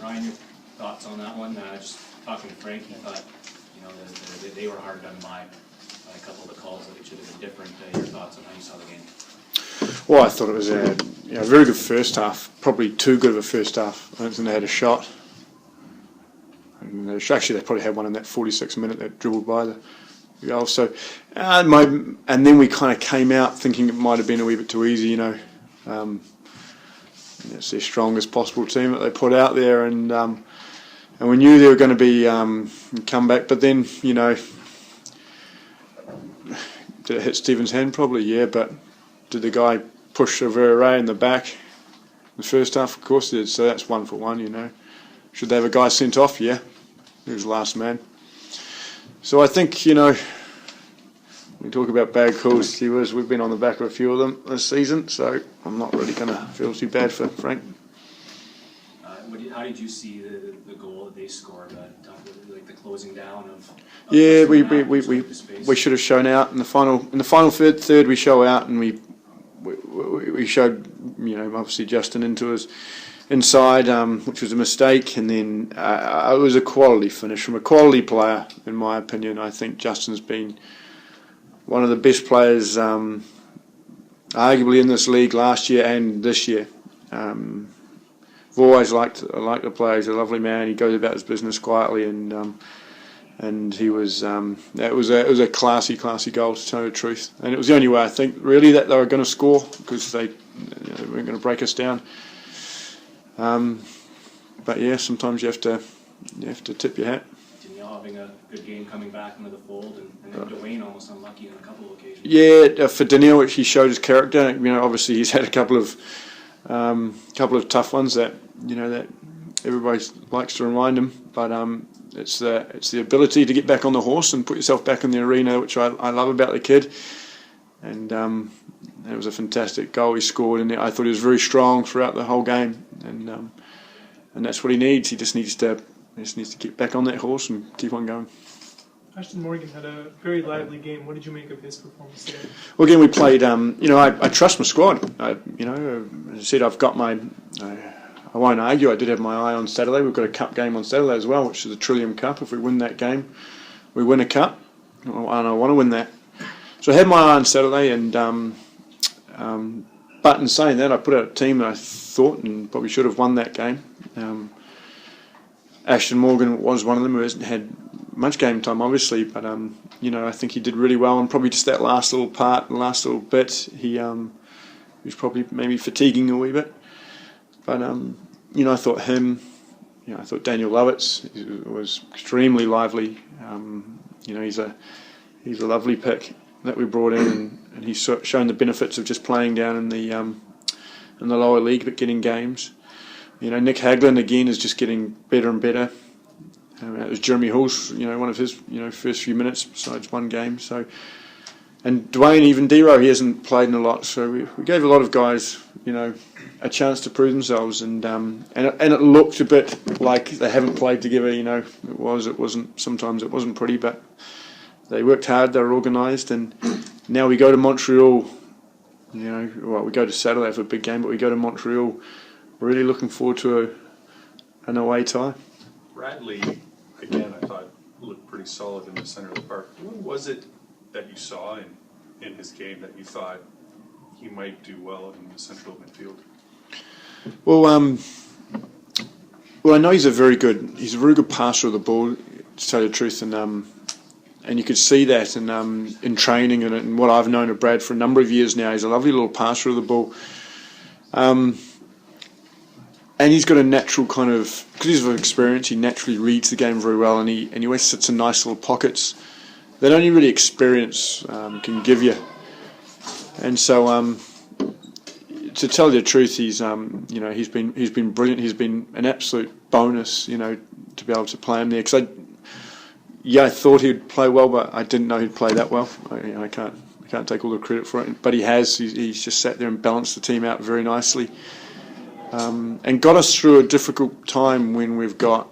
Ryan, your thoughts on that one? Just talking to Frank, he thought, they were hard done by a couple of the calls that it should have been different. Your thoughts on how you saw the game? Well, I thought it was a very good first half, probably too good of a first half. I don't think they had a shot. And actually, they probably had one in that 46 minute that dribbled by the goal. So, and then we kind of came out thinking it might have been a wee bit too easy, it's their strongest possible team that they put out there, and we knew they were going to be come back. But then, did it hit Stephen's hand? Probably, yeah. But did the guy push Avry in the back in the first half? Of course he did. So that's 1 for 1. Should they have a guy sent off? Yeah, he was the last man. So I think we talk about bad calls. We've been on the back of a few of them this season, so I'm not really going to feel too bad for Frank. How did you see the goal that they scored? Like the closing down of yeah, we should have shown out in the final third. We show out, and we showed obviously Justin into his inside, which was a mistake, and then it was a quality finish from a quality player, in my opinion. I think Justin's been one of the best players, arguably in this league last year and this year. I've always liked the player. He's a lovely man. He goes about his business quietly, and he was. It was a classy goal, to tell you the truth. And it was the only way I think really that they were going to score, because they weren't going to break us down. But yeah, sometimes you have to tip your hat. Having a good game coming back into the fold, and then Dwayne almost unlucky on a couple of occasions. Yeah, for Daniel, he showed his character. Obviously he's had a couple of tough ones that that everybody likes to remind him. But it's the ability to get back on the horse and put yourself back in the arena, which I love about the kid. And it was a fantastic goal he scored, and I thought he was very strong throughout the whole game. And that's what he needs. He just needs to get back on that horse and keep on going. Ashton Morgan had a very lively game. What did you make of his performance today? Well, again, we played. I trust my squad. As I said, I've got my. I won't argue. I did have my eye on Saturday. We've got a cup game on Saturday as well, which is the Trillium Cup. If we win that game, we win a cup, and I want to win that. So I had my eye on Saturday, and but in saying that, I put out a team that I thought and probably should have won that game. Ashton Morgan was one of them who hasn't had much game time, obviously, but I think he did really well, and probably just that last little part, the last little bit, he was probably maybe fatiguing a wee bit. But I thought him, I thought Daniel Lovitz was extremely lively. He's a lovely pick that we brought in, and he's shown the benefits of just playing down in the lower league but getting games. Nick Haglund again is just getting better and better. It was Jeremy Hull's, one of his, first few minutes besides one game. So, and Dwayne, even Dero, he hasn't played in a lot. So we gave a lot of guys, a chance to prove themselves, and it looked a bit like they haven't played together. It wasn't. Sometimes it wasn't pretty, but they worked hard. They were organised, and now we go to Montreal. We go to Saturday for a big game, but we go to Montreal. Really looking forward to an away tie. Bradley, again, I thought looked pretty solid in the center of the park. What was it that you saw in his game that you thought he might do well in the central midfield? Well, I know he's a very good passer of the ball, to tell you the truth, and you could see that in training and what I've known of Brad for a number of years now. He's a lovely little passer of the ball. And he's got a natural kind of, because he's of experience, he naturally reads the game very well, and he always sits in nice little pockets that only really experience can give you. And so, to tell you the truth, he's been brilliant. He's been an absolute bonus, to be able to play him there. Because I thought he'd play well, but I didn't know he'd play that well. I can't take all the credit for it, but he has. He's just sat there and balanced the team out very nicely. And got us through a difficult time when we've got,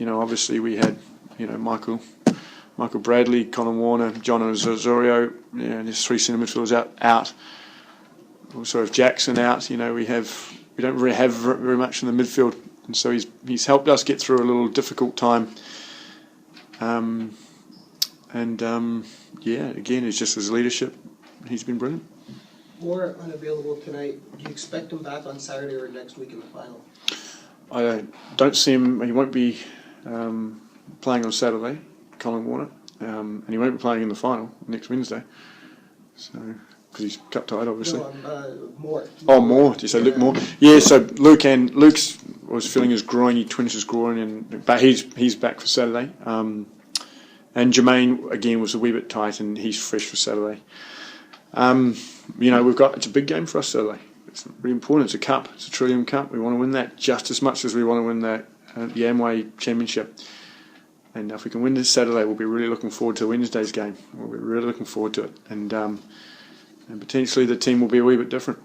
obviously we had, Michael Michael Bradley, Colin Warner, John Osorio. Yeah, there's 3 centre midfielders out. Also, if Jackson out, we don't really have very much in the midfield, and so he's helped us get through a little difficult time. Again, it's just his leadership. He's been brilliant. Moore unavailable tonight. Do you expect him back on Saturday or next week in the final? I don't see him. He won't be playing on Saturday, Colin Warner, and he won't be playing in the final next Wednesday. So, because he's cup tied, obviously. No, Moore. Oh, Moore. Did you say Luke Moore? Yeah. So Luke's was feeling his groin. He twinged his groin, but he's back for Saturday. And Jermaine again was a wee bit tight, and he's fresh for Saturday. It's a big game for us Saturday. It's really important. It's a cup. It's a Trillium Cup. We want to win that just as much as we want to win the Amway Championship. And if we can win this Saturday, we'll be really looking forward to Wednesday's game. We'll be really looking forward to it. And potentially the team will be a wee bit different.